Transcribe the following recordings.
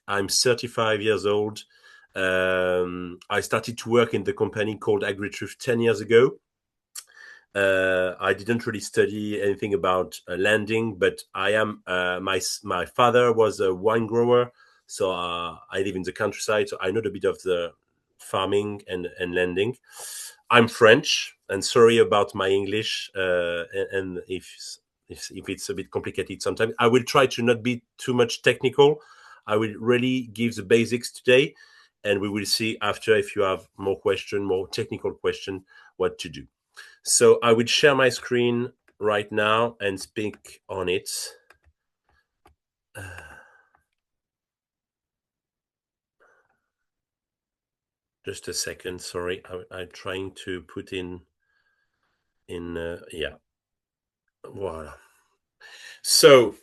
I'm 35 years old. I started to work in the company called Agri-Truffe 10 years ago. I didn't really study anything about landing, but I am my father was a wine grower, so I live in the countryside, so I know a bit of the farming and landing. I'm French, and sorry about my English, and if it's a bit complicated sometimes. I will try to not be too much technical. I will really give the basics today, and we will see after if you have more technical question, what to do. So I will share my screen right now and speak on it. Just a second, sorry. I'm trying to put in yeah. Voila. So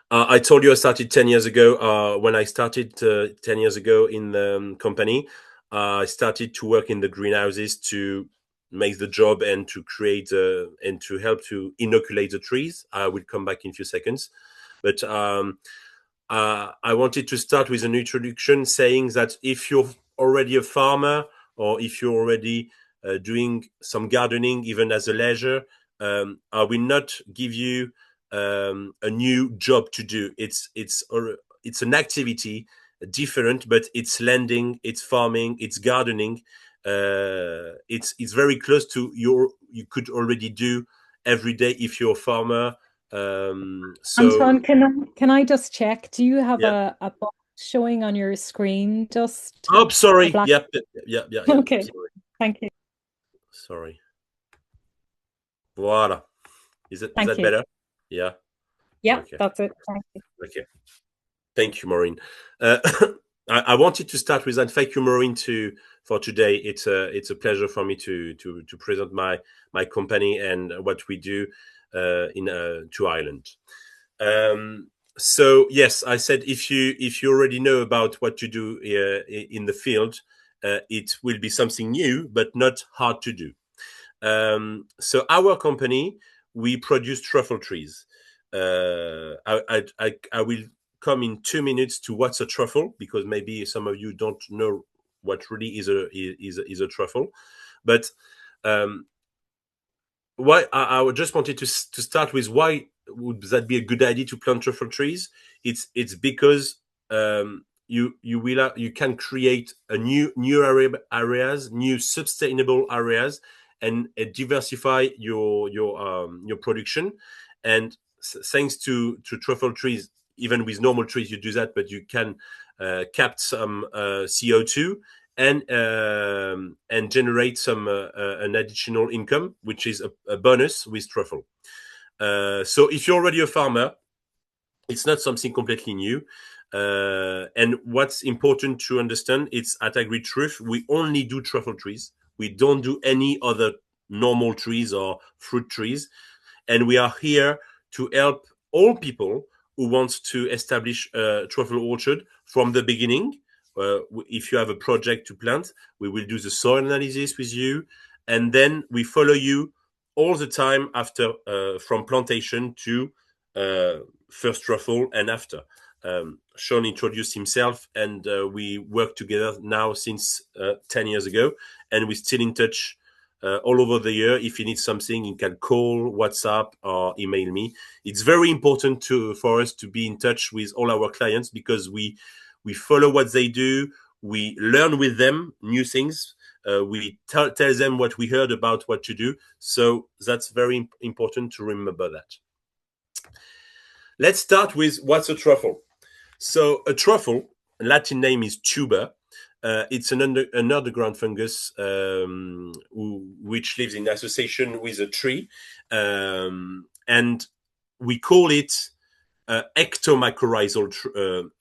I told you I started 10 years ago. When I started 10 years ago in the company, I started to work in the greenhouses to make the job and to create and to help to inoculate the trees. I will come back in a few seconds. But I wanted to start with an introduction saying that if you're already a farmer or if you're already doing some gardening, even as a leisure, I will not give you a new job to do. It's an activity different, but it's landing, it's farming, it's gardening. It's very close to you could already do every day if you're a farmer. Anton, can I just check? Do you have Yeah. a box showing on your screen? Just Oh, a sorry. black. Yep. Yeah. Okay, thank you. Sorry. Voila. Is Thank that you. better? Yeah. Yeah, Okay. that's it. Thank you. Okay. Thank you, Maureen. Uh, I wanted to start with that. Thank you, Maureen, for today. It's a pleasure for me to present my company and what we do in to Ireland. So yes, I said if you already know about what to do in the field, it will be something new, but not hard to do. So our company, we produce truffle trees. I will come in 2 minutes to what's a truffle, because maybe some of you don't know what really is a truffle. But um, why I just wanted to start with why would that be a good idea to plant truffle trees? It's because you can create a areas, new sustainable areas, and diversify your production. And thanks to truffle trees, even with normal trees, you do that, but you can cap some CO2 and generate some an additional income, which is a bonus with truffle. So if you're already a farmer, it's not something completely new. And what's important to understand, it's at Agri-Truffe, we only do truffle trees. We don't do any other normal trees or fruit trees. And we are here to help all people who want to establish a truffle orchard from the beginning. If you have a project to plant, we will do the soil analysis with you, and then we follow you all the time after from plantation to first truffle and after. Sean introduced himself, and we work together now since 10 years ago, and we're still in touch all over the year. If you need something, you can call, WhatsApp, or email me. It's very important for us to be in touch with all our clients, because we follow what they do, we learn with them new things, we tell them what we heard about what to do. So that's very important to remember that. Let's start with what's a truffle. So a truffle, Latin name is tuber. It's an underground fungus which lives in association with a tree, and we call it ectomycorrhizal.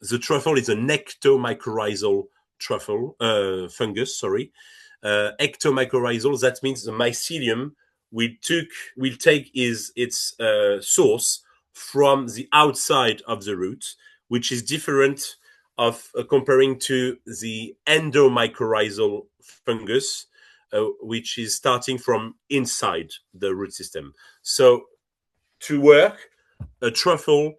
The truffle is an ectomycorrhizal truffle fungus. Sorry, ectomycorrhizal. That means the mycelium will take its source from the outside of the root, which is different of comparing to the endomycorrhizal fungus, which is starting from inside the root system. So to work, a truffle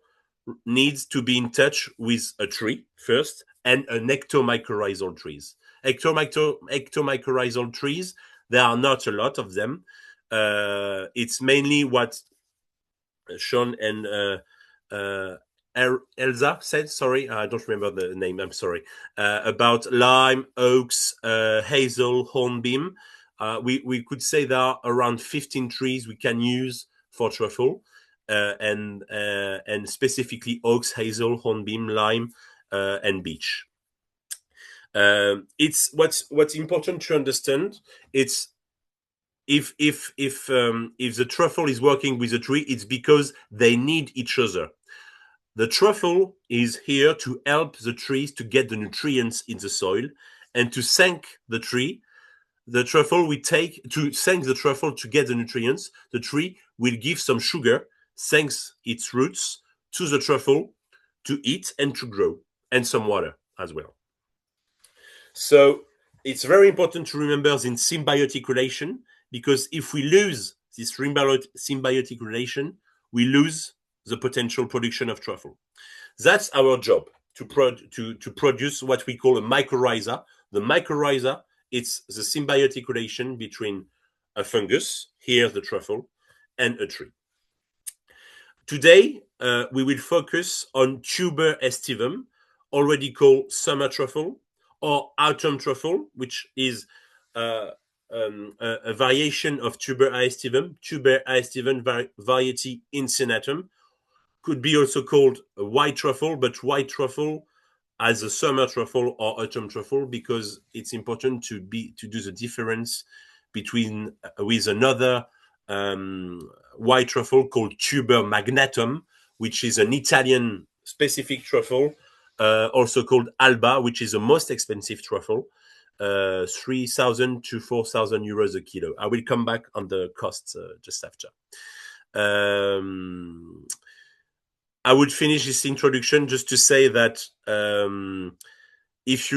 needs to be in touch with a tree first and an ectomycorrhizal trees. Ectomycorrhizal trees, there are not a lot of them. It's mainly what Sean and Elsa said, sorry, I don't remember the name, I'm sorry, about lime, oaks, hazel, hornbeam. We could say there are around 15 trees we can use for truffle, and specifically oaks, hazel, hornbeam, lime, and beech. It's what's important to understand. It's if the truffle is working with a tree, it's because they need each other. The truffle is here to help the trees to get the nutrients in the soil and to thank the tree. The truffle we take to thank the truffle to get the nutrients. The tree will give some sugar, thanks its roots, to the truffle to eat and to grow, and some water as well. So it's very important to remember in symbiotic relation, because if we lose this symbiotic relation, we lose the potential production of truffle. That's our job, to produce what we call a mycorrhiza. The mycorrhiza, it's the symbiotic relation between a fungus, here the truffle, and a tree. Today, we will focus on tuber aestivum, already called summer truffle, or autumn truffle, which is a variation of tuber aestivum. Tuber aestivum variety incinatum could be also called a white truffle, but white truffle as a summer truffle or autumn truffle, because it's important to do the difference between with another white truffle called tuber magnatum, which is an Italian specific truffle, also called Ailbhe, which is the most expensive truffle, 3,000 to 4,000 euros a kilo. I will come back on the costs just after. I would finish this introduction just to say that if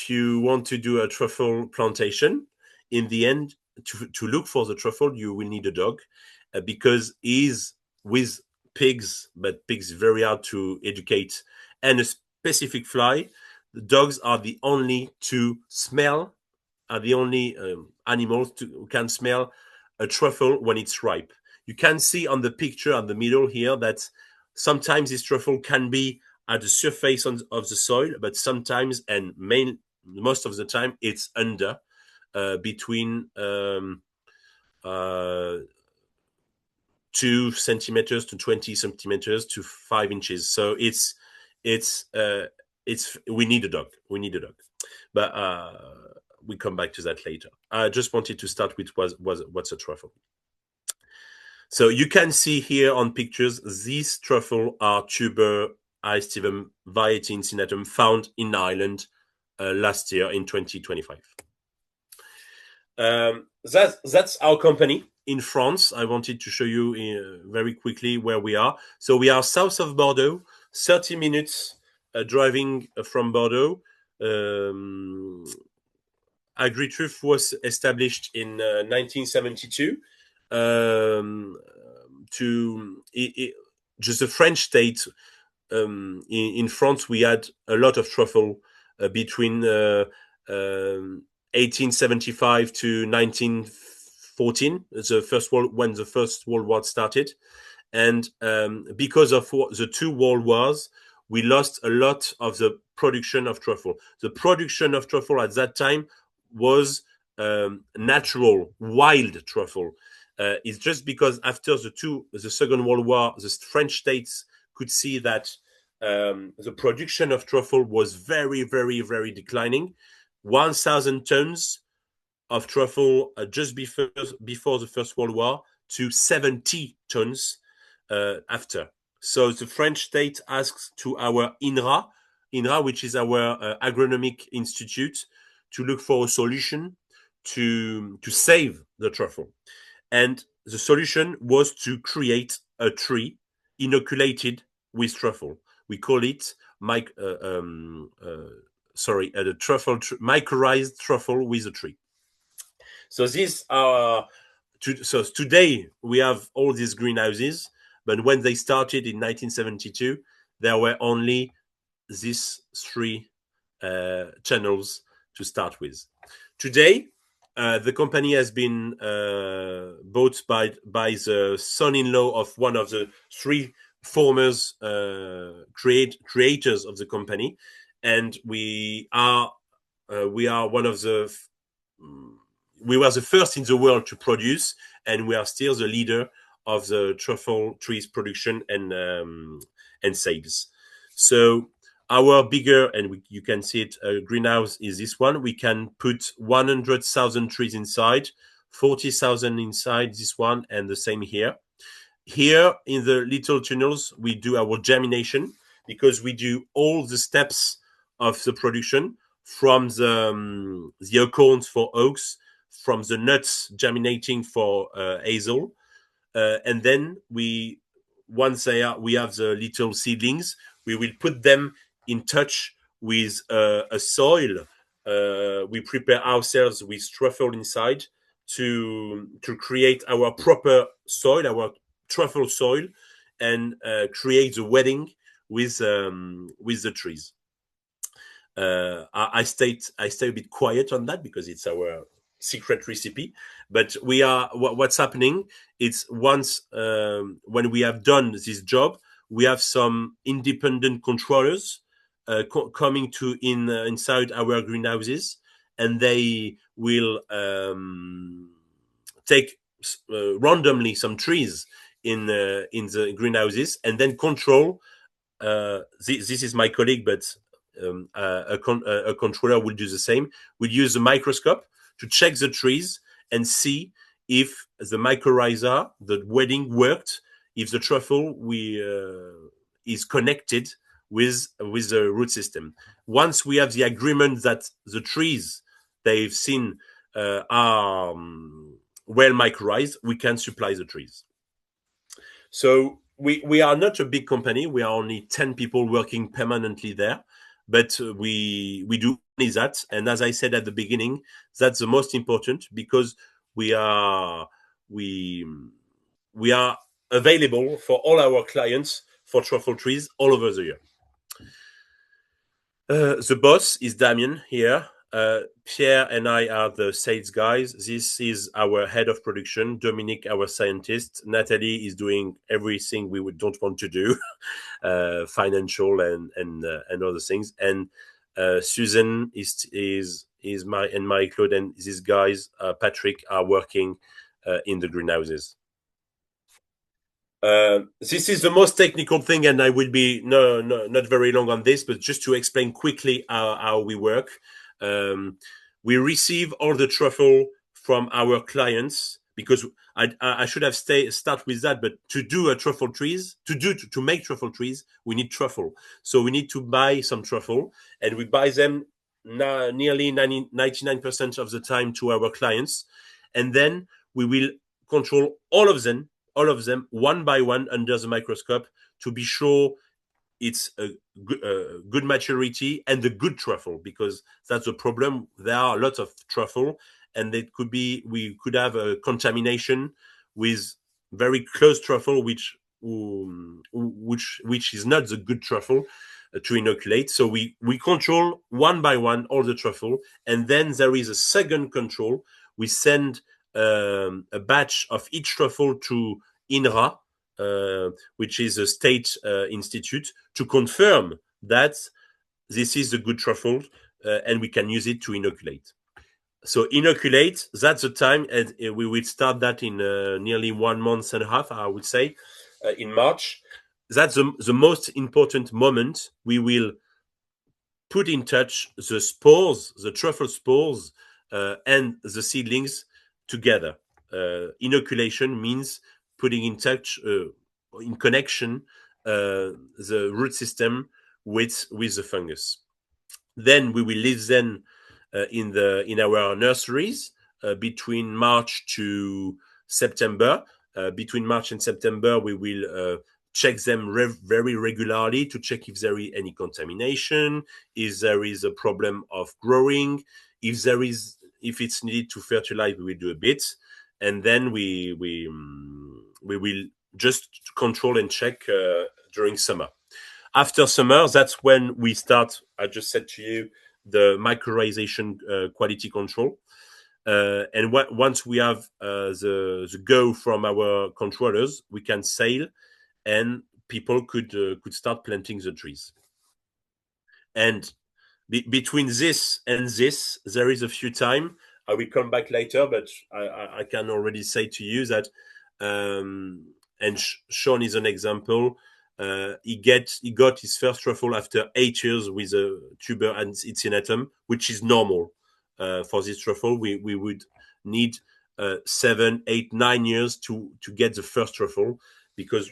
you want to do a truffle plantation, in the end, to look for the truffle, you will need a dog, because he's with pigs, but pigs very hard to educate, and a specific fly. The dogs are the only animals who can smell a truffle when it's ripe. You can see on the picture on the middle here that sometimes this truffle can be at the surface of the soil, but sometimes, and most of the time, it's under, between 2 centimeters to 20 centimeters to 5 inches. So we need a dog. But we come back to that later. I just wanted to start with what's a truffle. So you can see here on pictures, these truffle are tuber aestivum variety incinatum found in Ireland last year in 2025. That's our company in France. I wanted to show you very quickly where we are. So we are south of Bordeaux, 30 minutes driving from Bordeaux. Agri-Truffe was established in 1972. Just a French state. In France, we had a lot of truffle between 1875 to 1914, when the First World War started. And because of the 2 world wars, we lost a lot of the production of truffle. The production of truffle at that time was natural, wild truffle. It's just because after the Second World War, the French states could see that the production of truffle was very, very, very declining. 1,000 tons of truffle just before the First World War to 70 tons after. So the French state asks to our INRA, which is our agronomic institute, to look for a solution to save the truffle. And the solution was to create a tree inoculated with truffle. We call it the truffle, mycorrhized truffle with a tree. So today we have all these greenhouses, but when they started in 1972, there were only these three channels to start with. Today, the company has been bought by the son-in-law of one of the three former creators of the company, and we are one of the we were the first in the world to produce, and we are still the leader of the truffle trees production and sales. So our bigger, and you can see it, greenhouse is this one. We can put 100,000 trees inside, 40,000 inside this one, and the same here. Here in the little tunnels, we do our germination, because we do all the steps of the production, from the acorns for oaks, from the nuts germinating for hazel, and then once we have the little seedlings, we will put them in touch with a soil. We prepare ourselves with truffle inside to create our proper soil, our truffle soil, and create the wedding with the trees. I stay a bit quiet on that because it's our secret recipe. But what's happening? It's once when we have done this job, we have some independent controllers coming to inside our greenhouses, and they will take randomly some trees in the greenhouses, and then control. This is my colleague, but a controller will do the same. We'll use a microscope to check the trees and see if the mycorrhiza, the wedding, worked, if the truffle is connected with the root system. Once we have the agreement that the trees they've seen are well mycorrhized, we can supply the trees. So we are not a big company. We are only 10 people working permanently there, but we do only that. And as I said at the beginning, that's the most important, because we are available for all our clients for truffle trees all over the year. The boss is Damien here. Pierre and I are the sales guys. This is our head of production, Dominique, our scientist. Natalie is doing everything we don't want to do, financial and other things. And Susan is my Claude, and these guys, Patrick, are working in the greenhouses. This is the most technical thing, and I will be not very long on this, but just to explain quickly how we work. We receive all the truffle from our clients, because I should have start with that. But to do a truffle trees, to make truffle trees, we need truffle. So we need to buy some truffle, and we buy them nearly 99% of the time to our clients, and then we will control all of them one by one under the microscope to be sure it's a good maturity and the good truffle, because that's the problem. There are a lot of truffle, and we could have a contamination with very close truffle, which is not the good truffle to inoculate. So we control one by one all the truffle, and then there is a second control. We send a batch of each truffle to INRA, which is a state institute, to confirm that this is a good truffle, and we can use it to inoculate. So inoculate, that's the time, and we will start that in nearly 1.5 months, I would say, in March. That's the most important moment. We will put in touch the spores, the truffle spores, and the seedlings together. Inoculation means putting in touch, in connection, the root system with the fungus. Then we will leave them in our nurseries between March to September. Between March and September, we will check them very regularly to check if there is any contamination, if there is a problem of growing, if it's needed to fertilize, we will do a bit, and then we will just control and check during summer. After summer, that's when we start, I just said to you, the mycorrhization quality control. And once we have the go from our controllers, we can sail, and people could start planting the trees. And between this and this, there is a few time. I will come back later, but I can already say to you that, and Sean is an example. He got his first truffle after 8 years with a tuber and uncinatum, which is normal for this truffle. We would need 7, 8, 9 years to get the first truffle, because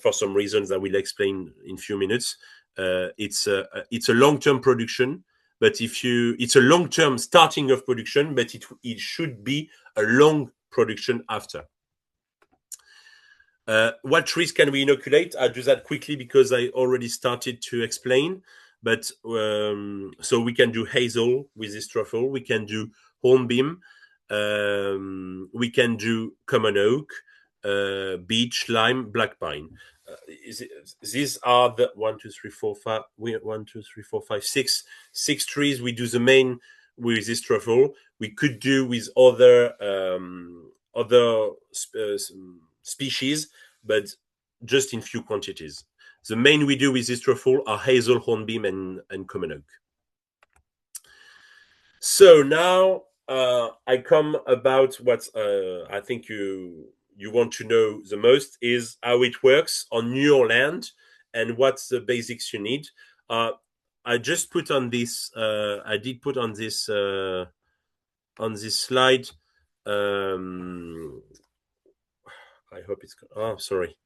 for some reasons I will explain in a few minutes. It's a long-term production, but it's a long-term starting of production, but it should be a long production after. What trees can we inoculate? I'll do that quickly because I already started to explain. But so we can do hazel with this truffle. We can do hornbeam. We can do common oak, beech, lime, black pine. These are the 6 trees. We do the main with this truffle. We could do with other species, but just in few quantities. The main we do with this truffle are hazel, hornbeam, and common oak. So now I come about what I think you want to know the most is how it works on your land and what's the basics you need. I just put on this. I did put on this slide. I hope it's. Oh, sorry.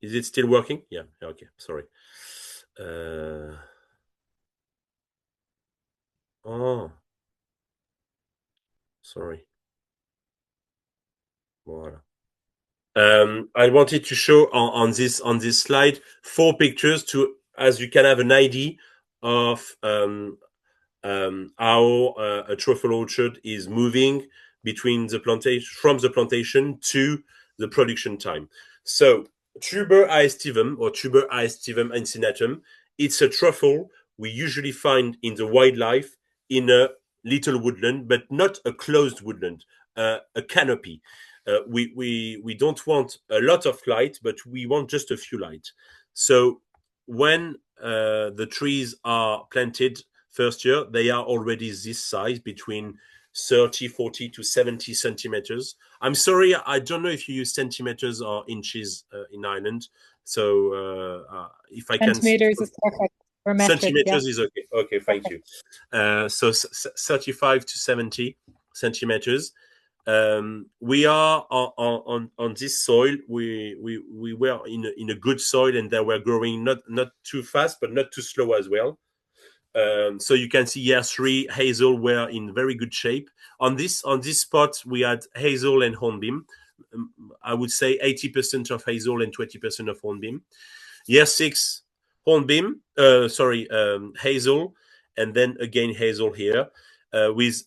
Is it still working? Yeah. Okay. Sorry. Oh. Sorry. Voilà. I wanted to show on this slide 4 pictures as you can have an idea of how a truffle orchard is moving between from the plantation to the production time. So tuber aestivum or tuber aestivum uncinatum, it's a truffle we usually find in the wildlife in a little woodland, but not a closed woodland, a canopy. We don't want a lot of light, but we want just a few light. So when the trees are planted first year, they are already this size, between 30, 40 to 70 centimeters. I'm sorry, I don't know if you use centimeters or inches in Ireland. So if I can... Centimeters is perfect. For metric, centimeters is okay. Okay, thank you. So 35 to 70 centimeters. We are on this soil. We were in a good soil, and they were growing not too fast, but not too slow as well. So you can see year 3 hazel were in very good shape. On this spot we had hazel and hornbeam. I would say 80% of hazel and 20% of hornbeam. Year 6 hornbeam, hazel, and then again hazel here with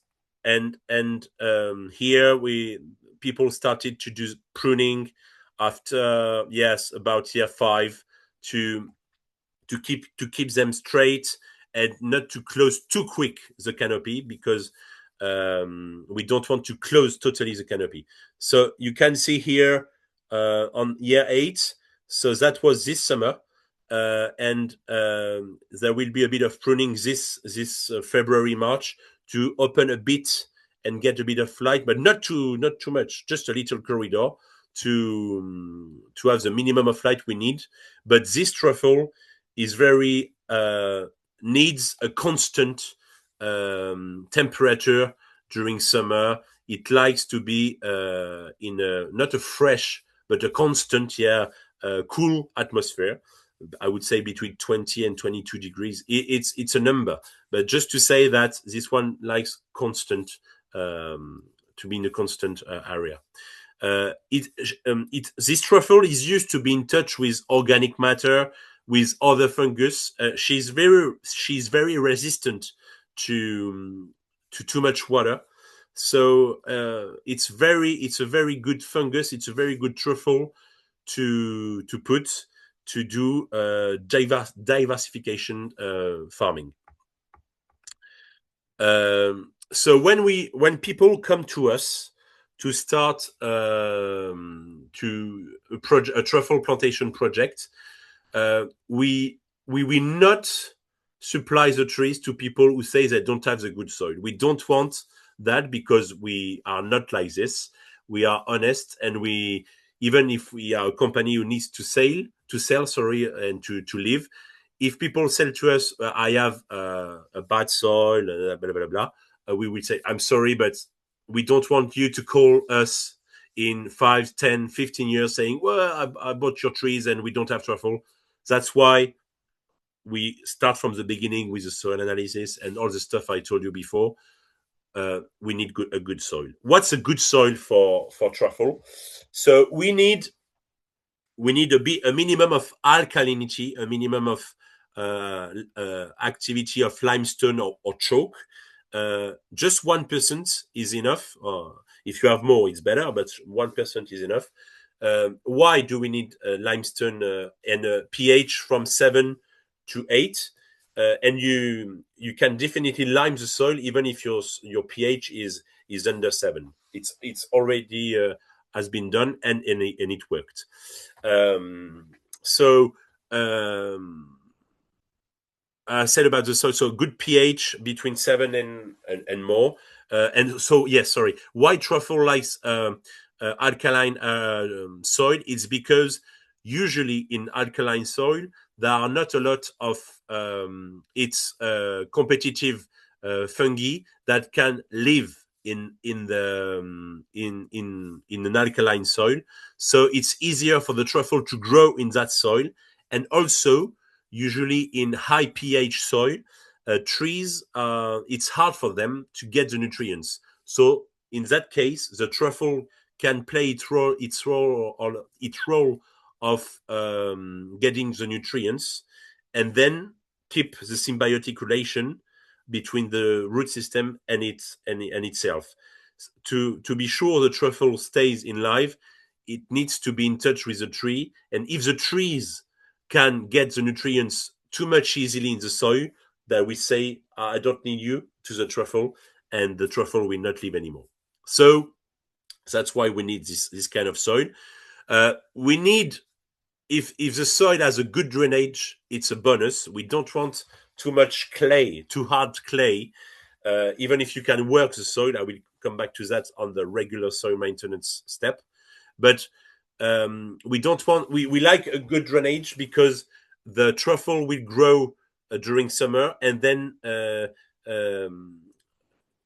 here people started to do pruning after about year 5 to keep them straight and not to close too quick the canopy, because we don't want to close totally the canopy. So you can see here on year 8, so that was this summer, and there will be a bit of pruning this February, March, to open a bit and get a bit of light, but not too much, just a little corridor to have the minimum of light we need. But this truffle is very needs a constant temperature during summer. It likes to be in not a fresh but a constant cool atmosphere. I would say between 20 and 22 degrees. It's a number, but just to say that this one likes constant, to be in a constant area. This truffle is used to be in touch with organic matter, with other fungus. She's very resistant to too much water. So it's a very good fungus. It's a very good truffle to put to do diversification farming. So when people come to us to start a truffle plantation project, we will not supply the trees to people who say they don't have the good soil. We don't want that, because we are not like this. We are honest, and we, even if we are a company who needs to sell, and to live, if people sell to us, I have a bad soil, blah, blah, blah, we will say, I'm sorry, but we don't want you to call us in 5, 10, 15 years saying, well, I bought your trees and we don't have truffle. That's why we start from the beginning with the soil analysis and all the stuff I told you before. We need a good soil. What's a good soil for truffle? So we need a minimum of alkalinity, a minimum of activity of limestone or chalk. Just 1% is enough. If you have more, it's better, but 1% is enough. Why do we need limestone and a pH from 7 to 8? And you can definitely lime the soil even if your pH is under 7. It's already has been done, and it worked. So I said about the soil, so good pH between 7 and more. And so, yes, sorry. Why truffle likes alkaline soil? It's because usually in alkaline soil, there are not a lot of its competitive fungi that can live in an alkaline soil. So it's easier for the truffle to grow in that soil. And also, usually in high pH soil, trees, it's hard for them to get the nutrients. So in that case, the truffle can play its role of getting the nutrients, and then keep the symbiotic relation between the root system and itself. To be sure the truffle stays in life, it needs to be in touch with the tree. And if the trees can get the nutrients too much easily in the soil, that we say, I don't need you, to the truffle, and the truffle will not live anymore. So that's why we need this kind of soil. We need, if the soil has a good drainage, it's a bonus. We don't want too much clay, too hard clay. Even if you can work the soil, I will come back to that on the regular soil maintenance step. But we don't want, we like a good drainage, because the truffle will grow during summer and then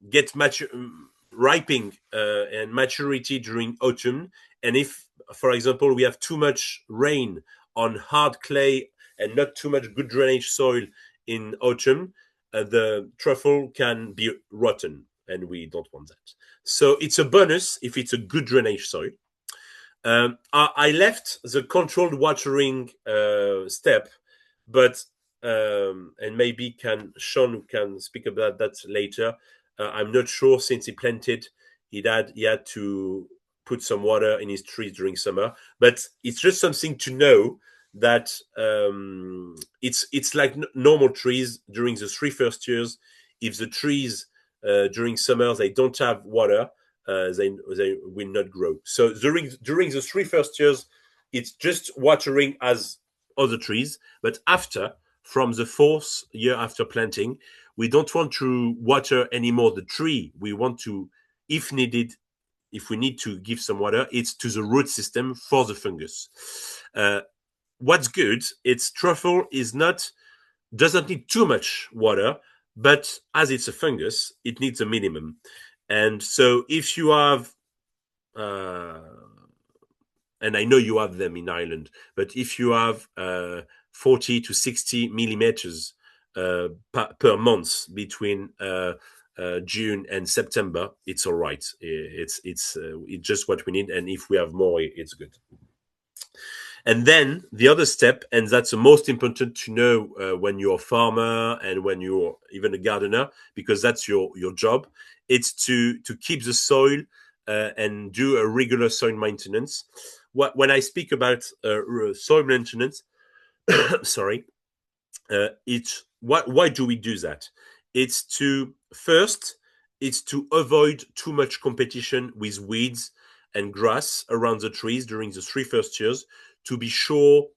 get ripening and maturity during autumn. And if, for example, we have too much rain on hard clay and not too much good drainage soil in autumn, the truffle can be rotten, and we don't want that. So it's a bonus if it's a good drainage soil. I left the controlled watering step, but and maybe Sean can speak about that later. I'm not sure, since he planted, he had to put some water in his trees during summer. But it's just something to know that it's like normal trees during the 3 first years. If the trees during summer they don't have water, they will not grow. So during the 3 first years, it's just watering as other trees. But after, from the 4th year after planting, we don't want to water anymore the tree. We want to, if needed, if we need to give some water, it's to the root system for the fungus. What's good, it's truffle doesn't need too much water, but as it's a fungus, it needs a minimum. And so if you have, and I know you have them in Ireland, but if you have 40 to 60 millimeters per month between June and September, it's all right. It's just what we need, and if we have more, it's good. And then the other step, and that's the most important to know when you're a farmer and when you're even a gardener, because that's your job, it's to keep the soil and do a regular soil maintenance. When I speak about soil maintenance, sorry, why do we do that? It's to avoid too much competition with weeds and grass around the trees during the 3 first years, to be sure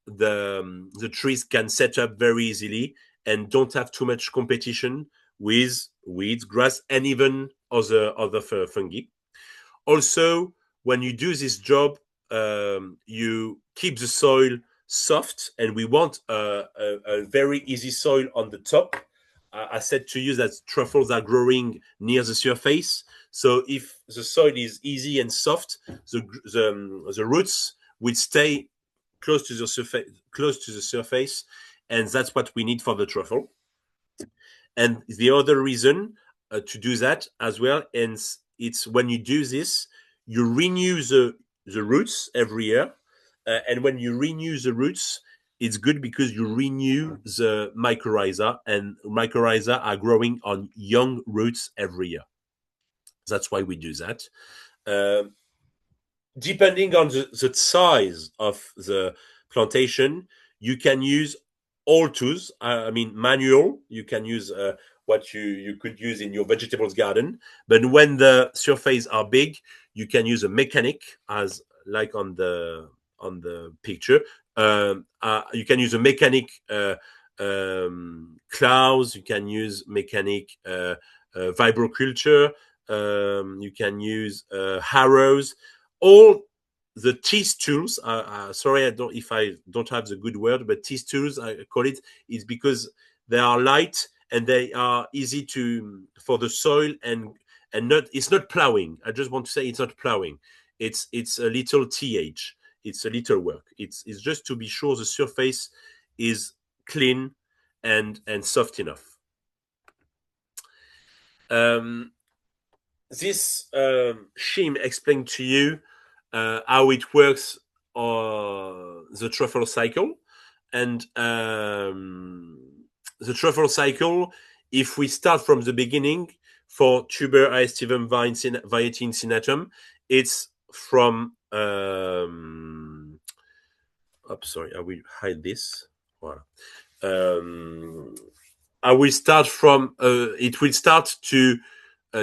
the trees can set up very easily and don't have too much competition with weeds, grass, and even other fungi. Also, when you do this job, you keep the soil soft, and we want a very easy soil on the top. I said to you that truffles are growing near the surface. So if the soil is easy and soft, the roots will stay close to the surface, and that's what we need for the truffle. And the other reason to do that as well, and it's when you do this, you renew the roots every year. And when you renew the roots, it's good because you renew the mycorrhiza, and mycorrhiza are growing on young roots every year. That's why we do that. Depending on the size of the plantation, you can use all tools. I mean, manual, you can use what you could use in your vegetables garden. But when the surfaces are big, you can use a mechanic, as like on the picture. You can use a mechanic clouds. You can use mechanic vibroculture. You can use harrows. All the teeth tools. Sorry, I don't have the good word, but teeth tools, I call it, is because they are light and they are easy for the soil, and not, it's not plowing. I just want to say it's not plowing. It's a little th. It's a little work. It's just to be sure the surface is clean and soft enough. This Shim explained to you how it works on the truffle cycle. And the truffle cycle, if we start from the beginning, for tuber, aestivum, variety incinatum, it's from sorry, I will hide this. Voilà. I will start from it will start to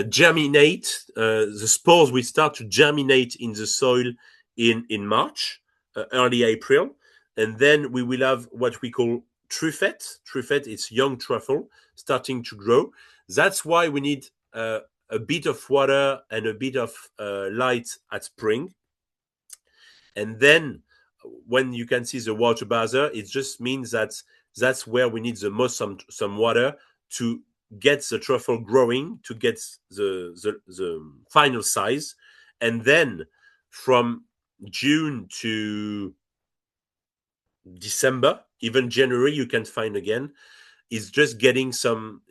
germinate. The spores will start to germinate in the soil in March, early April, and then we will have what we call truffet. Truffet, it's young truffle starting to grow. That's why we need a bit of water and a bit of light at spring. And then when you can see the water buzzer, it just means that that's where we need the most some water to get the truffle growing, to get the final size. And then from June to December, even January, you can find again, is just getting some,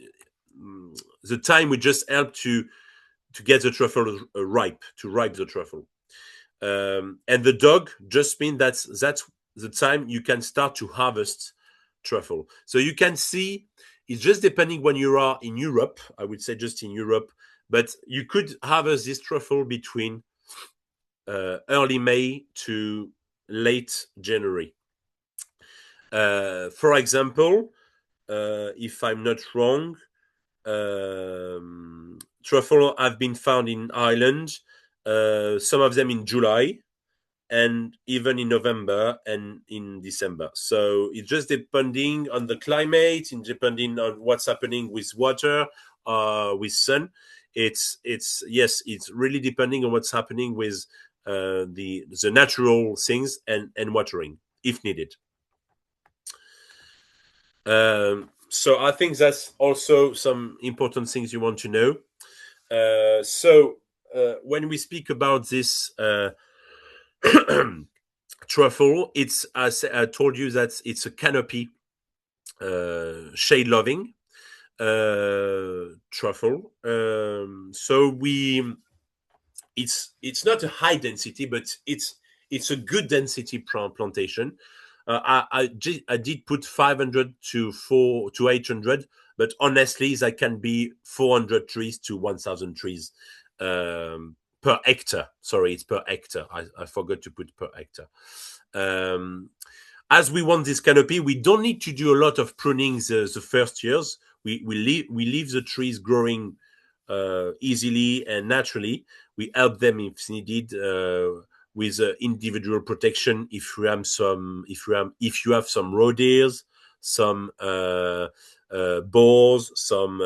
the time we just help to get the truffle ripe the truffle. And the dog just means that's the time you can start to harvest truffle. So you can see it's just depending when you are in Europe. I would say just in Europe, but you could harvest this truffle between early May to late January. For example, if I'm not wrong, truffle have been found in Ireland, some of them in July, and even in November and in December. So it's just depending on the climate, and depending on what's happening with water, with sun. It's really depending on what's happening with the natural things and watering if needed. So I think that's also some important things you want to know. So when we speak about this truffle, it's, as I told you, that it's a canopy, shade loving truffle. So it's not a high density, but it's a good density plantation. I did put 500 to 800, but honestly, that can be 400 trees to 1,000 trees per hectare. Sorry, it's per hectare. I forgot to put per hectare. As we want this canopy, we don't need to do a lot of pruning the first years. We leave the trees growing easily and naturally. We help them if needed with individual protection. If you have some roe deers, some boars, some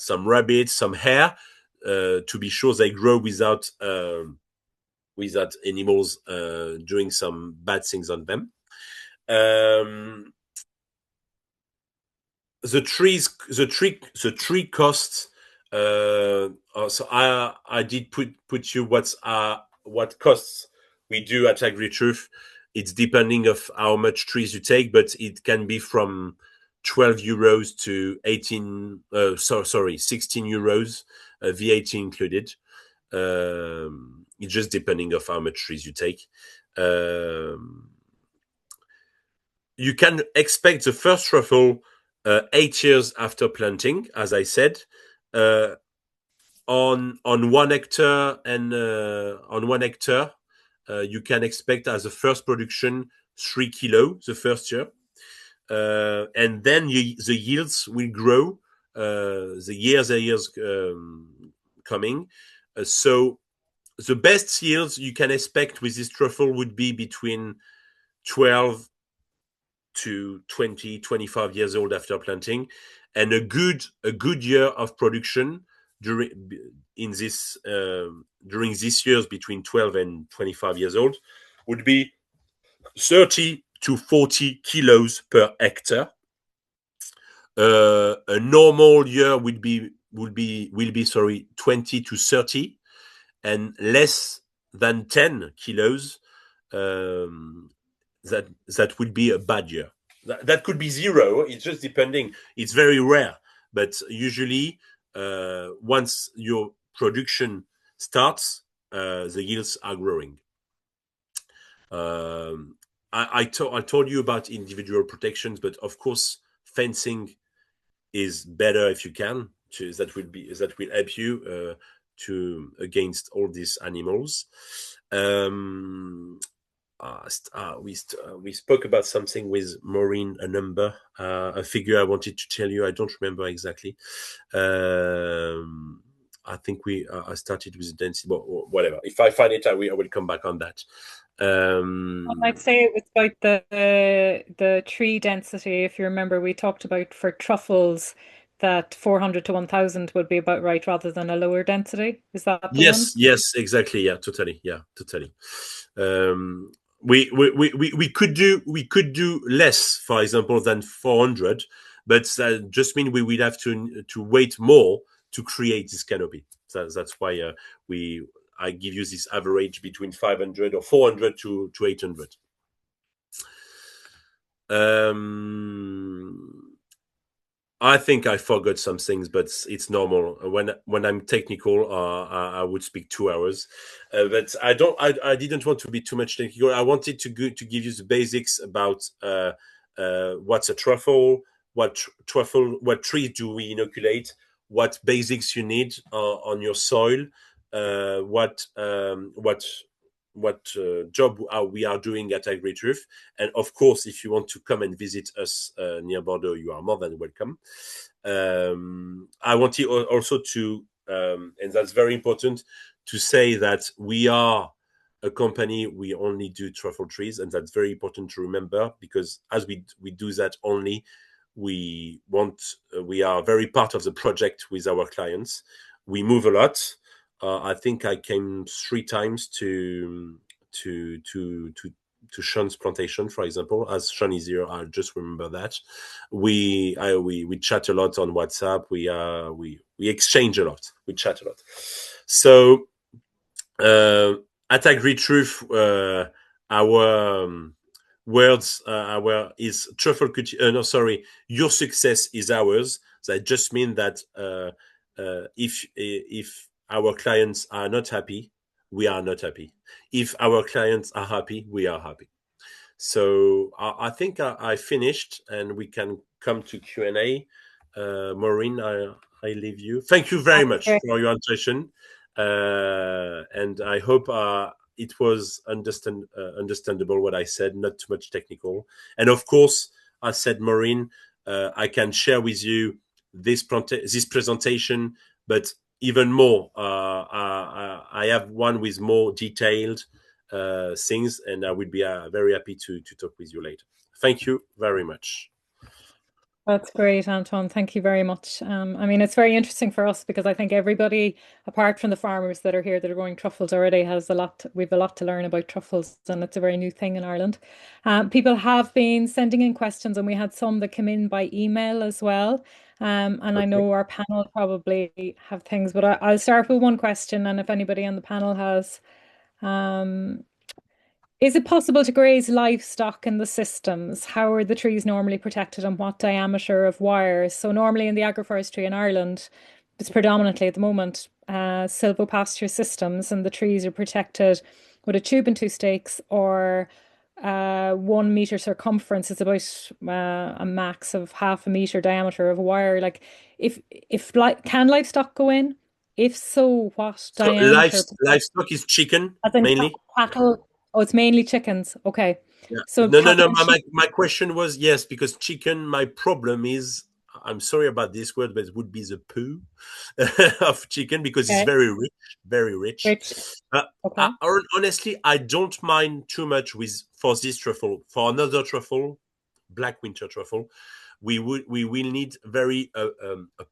rabbits, some hare, to be sure they grow without animals doing some bad things on them. The tree costs. So I did put you what costs we do at Agri-Truffe. It's depending of how much trees you take, but it can be from 12 euros to 16 euros, VAT included. It's just depending of how much trees you take. You can expect the first truffle 8 years after planting, as I said, on 1 hectare, and on 1 hectare, you can expect as a first production 3 kilos the first year, and then the yields will grow the years coming. So the best yields you can expect with this truffle would be between 12 to 20, 25 years old after planting, and a good year of production during these years between 12 and 25 years old would be 30 to 40 kilos per hectare. A normal year will be 20 to 30, and less than 10 kilos. That would be a bad year. That could be 0. It's just depending. It's very rare, but usually once your production starts, the yields are growing. I told you about individual protections, but of course fencing is better if you can. That will help you against all these animals. We spoke about something with Maureen, a number, a figure I wanted to tell you. I don't remember exactly. I think I started with the density, but whatever. If I find it, I will come back on that. I'd say it was about the tree density. If you remember, we talked about for truffles that 400 to 1,000 would be about right, rather than a lower density. Is that the one? Yes, exactly. Yeah, totally. We could do less, for example, than 400, but that just means we will have to wait more to create this canopy. That's why I give you this average between 500 or 400 to 800. I think I forgot some things, but it's normal. When I'm technical, I would speak 2 hours. But I didn't want to be too much technical. I wanted to give you the basics about what's a truffle, what trees do we inoculate, what basics you need on your soil, what job we are doing at Agri-Truffe. And of course, if you want to come and visit us near Bordeaux, you are more than welcome. I wanted also to, and that's very important, to say that we are a company, we only do truffle trees, and that's very important to remember, because as we do that only, we are very part of the project with our clients. We move a lot. I think I came 3 times to Sean's plantation, for example. As Sean is here, I just remember that. We chat a lot on WhatsApp. We exchange a lot. We chat a lot. So at Agri-Truffe, our words is truffle your success is ours. That just means that if our clients are not happy, we are not happy. If our clients are happy, we are happy. So I think I finished, and we can come to Q&A. Maureen, I leave you. Thank you very much for your attention, and I hope it was understandable what I said, not too much technical. And of course, I said, Maureen, I can share with you this presentation, but even more, I have one with more detailed things, and I will be very happy to talk with you later. Thank you very much. That's great, Antoine. Thank you very much. I mean, it's very interesting for us because I think everybody, apart from the farmers that are here that are growing truffles already, we've a lot to learn about truffles, and it's a very new thing in Ireland. People have been sending in questions, and we had some that came in by email as well. And I know our panel probably have things, but I'll start with one question, and if anybody on the panel has, is it possible to graze livestock in the systems? How are the trees normally protected, and what diameter of wires? So normally in the agroforestry in Ireland, it's predominantly at the moment silvopasture systems, and the trees are protected with a tube and two stakes, or 1 meter circumference is about a max of half a meter diameter of wire. Like, can livestock go in? If so, what So diameter? livestock is chicken As in mainly. cattle. Oh, it's mainly chickens. Okay. Yeah. So No. cattle and sheep. My question was, yes, because chicken. My problem is, I'm sorry about this word, but it would be the poo of chicken, because it's Okay. very rich, very rich. Rich. Okay. Honestly, I don't mind too much for this truffle. For another truffle, black winter truffle, we will need very a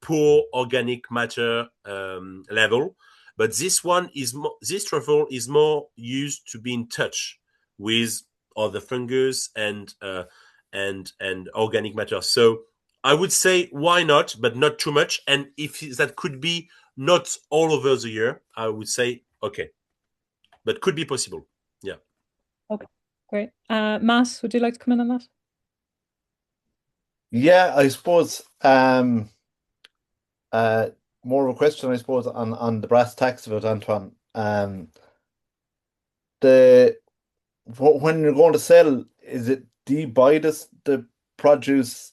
poor organic matter level. But this truffle is more used to be in touch with other fungus and organic matter. So I would say, why not, but not too much. And if that could be not all over the year, I would say okay, but could be possible. Yeah. Okay. Great. Matt, would you like to come in on that? Yeah, I suppose more of a question, I suppose, on the brass tacks of it, Antoine. The when you're going to sell, do you buy the produce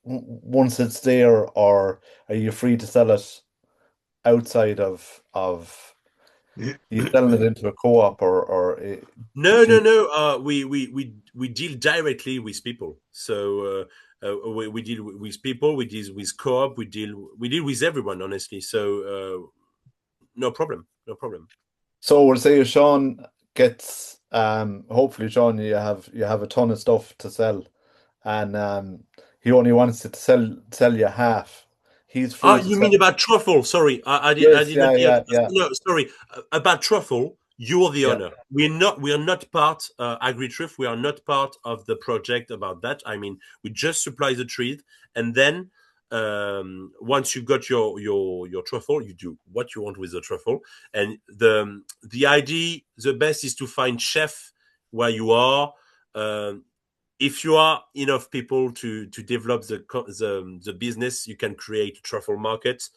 once it's there, or are you free to sell it outside of you selling it into a co-op, or No. We deal directly with people. So we deal with people. We deal with co-op. We deal with everyone, honestly. So no problem. No problem. So we'll say if Sean gets hopefully, Sean, you have a ton of stuff to sell, and he only wants to sell you half. He's free to You sell. mean about truffle? Sorry, I Yes, did not hear. yeah. No, sorry. About truffle, you're the Yeah. owner. We are not part Agri-Truffe. We are not part of the project about that. I mean, we just supply the trees, and then once you got your truffle, you do what you want with the truffle. And the idea, the best is to find chef where you are. If you are enough people to develop the business, you can create a truffle market.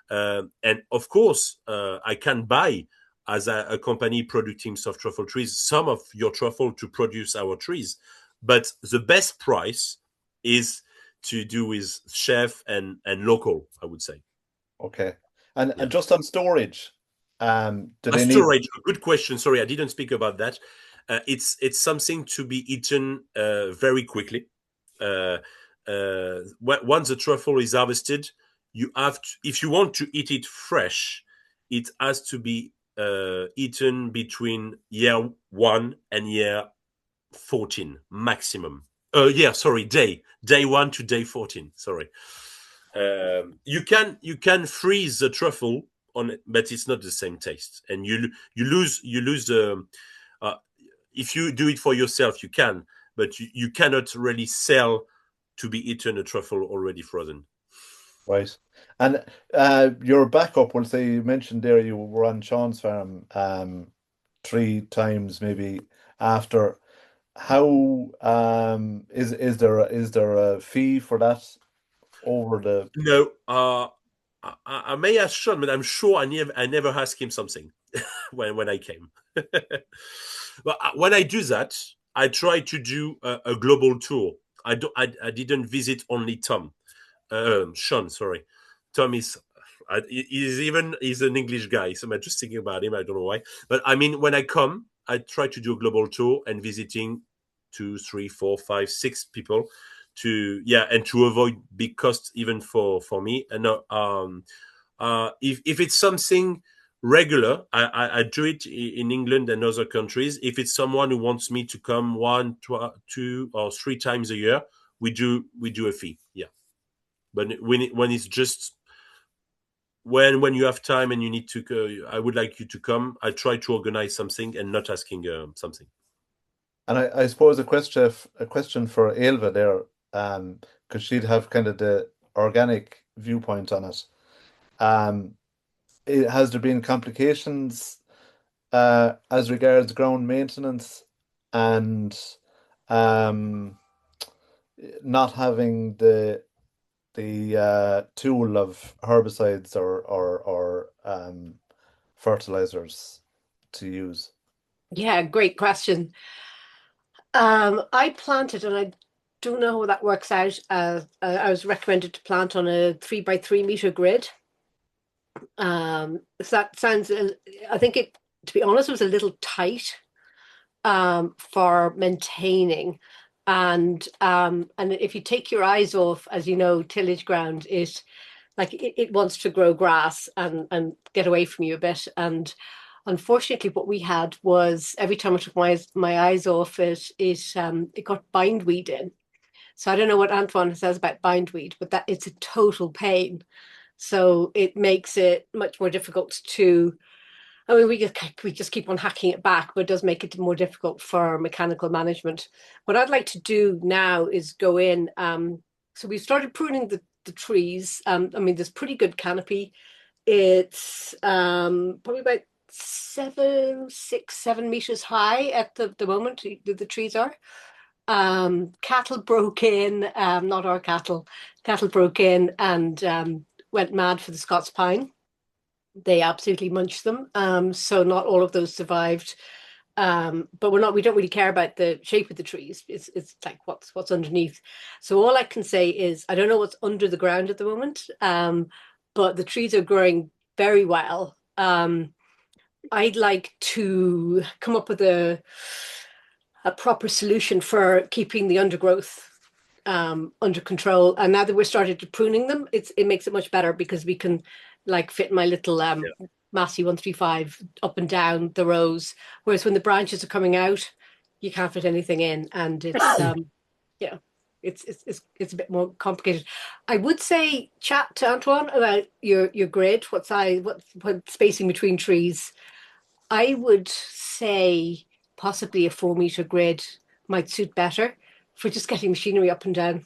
And of course, I can buy, as a company producing soft truffle trees, some of your truffle to produce our trees. But the best price is to do with chef and local, I would say. Okay. And Yeah. just on storage, do they need? Storage, good question. Sorry, I didn't speak about that. It's something to be eaten very quickly. Once the truffle is harvested, you have to, if you want to eat it fresh, it has to be eaten between year 1 and year 14 maximum. Day 1 to day 14. Sorry. You can freeze the truffle on it, but it's not the same taste, and you lose the. Uh, if you do it for yourself, you can, but you cannot really sell to be eaten a truffle already frozen. Right. And your backup, we'll say you mentioned there you were on Sean's farm 3 times maybe after. How is there a fee for that over the? No, I may ask Sean, but I'm sure I never asked him something. when I came. But when I do that, I try to do a global tour. I didn't visit only Sean. Sorry, Tom is. He's an English guy, so I'm just thinking about him. I don't know why, but I mean, when I come, I try to do a global tour and visiting 2, 3, 4, 5, 6 people and to avoid big costs even for me. And if it's something regular, I do it in England and other countries. If it's someone who wants me to come 1, 2, or 3 times a year, we do a fee. Yeah, but when it's just when you have time and you need to go, I would like you to come. I try to organize something and not asking something. And I suppose a question for Ailbhe there, because she'd have kind of the organic viewpoint on it. Has there been complications as regards ground maintenance and not having the tool of herbicides or fertilizers to use? Yeah, great question. I planted, and I don't know how that works out. I was recommended to plant on a 3 by 3 meter grid. So that sounds, I think it, to be honest, was a little tight for maintaining. And if you take your eyes off, as you know, tillage ground, it wants to grow grass and get away from you a bit. And unfortunately, what we had was every time I took my eyes off it, it got bindweed in. So I don't know what Antoine says about bindweed, but that it's a total pain. So it makes it much more difficult to. I mean, we just keep on hacking it back, but it does make it more difficult for mechanical management. What I'd like to do now is go in. So we've started pruning the trees. I mean, there's pretty good canopy. It's probably about 6, 7 meters high at the moment. The trees are. Cattle broke in. Not our cattle. Cattle broke in and went mad for the Scots pine. They absolutely munched them. So not all of those survived. But we don't really care about the shape of the trees. It's like what's underneath. So all I can say is I don't know what's under the ground at the moment. But the trees are growing very well. I'd like to come up with a proper solution for keeping the undergrowth under control. And now that we're started to pruning them, it makes it much better because we can fit my little Massey 135 up and down the rows. Whereas when the branches are coming out, you can't fit anything in, and it's a bit more complicated. I would say chat to Antoine about your grid. What spacing between trees? I would say possibly a 4 meter grid might suit better for just getting machinery up and down.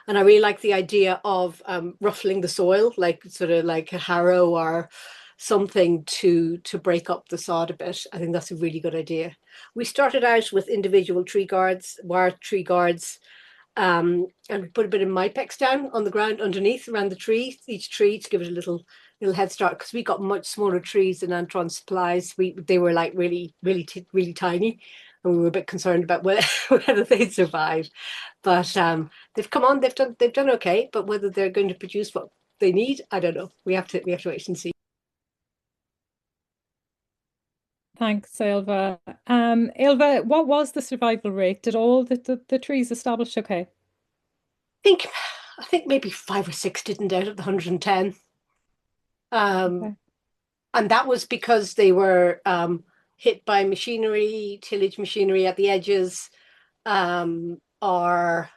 And I really like the idea of ruffling the soil, sort of like a harrow or something to break up the sod a bit. I think that's a really good idea. We started out with individual tree guards, wire tree guards, and we put a bit of Mypex down on the ground underneath around the tree, each tree, to give it a little head start, because we got much smaller trees than Antoine supplies. They were like really, really, really tiny, and we were a bit concerned about whether they'd survive. But they've come on, they've done okay. But whether they're going to produce what they need, I don't know. We have to wait and see. Thanks, Ailbhe. Ailbhe, what was the survival rate? Did all the trees establish okay? I think maybe 5 or 6 didn't out of the 110. Okay. And that was because they were hit by machinery, tillage machinery at the edges, or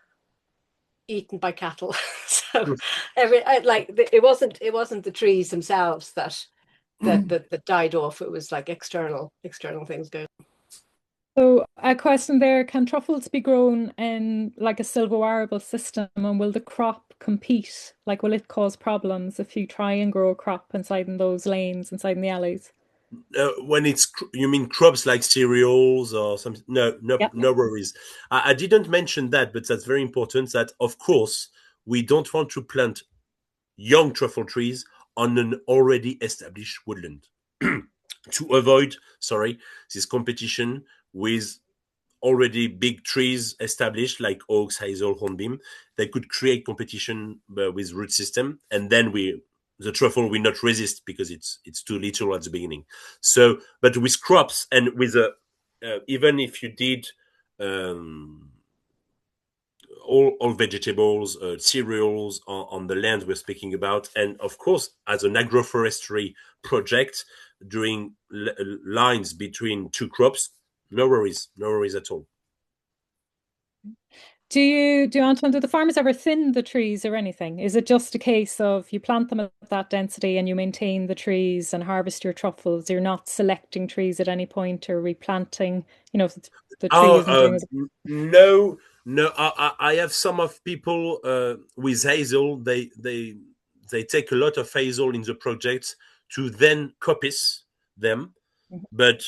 eaten by cattle. So it wasn't the trees themselves that died off. It was like external things going. So a question there, can truffles be grown in like a silvo-arable system, and will the crop compete? Like, will it cause problems if you try and grow a crop inside in those lanes, inside in the alleys? When you mean crops like cereals or something? No worries. I didn't mention that, but that's very important that, of course, we don't want to plant young truffle trees on an already established woodland to avoid, this competition with already big trees established like oaks, hazel, hornbeam. They could create competition with root system, and then the truffle will not resist because it's too little at the beginning. So, but with crops and with even if you did all vegetables, cereals on the land we're speaking about, and of course, as an agroforestry project, doing lines between two crops, no worries at all. Do Antoine, do the farmers ever thin the trees or anything? Is it just a case of you plant them at that density and you maintain the trees and harvest your truffles? You're not selecting trees at any point or replanting, if the tree isn't doing as... No. I have some of people with hazel. They take a lot of hazel in the project to then coppice them, but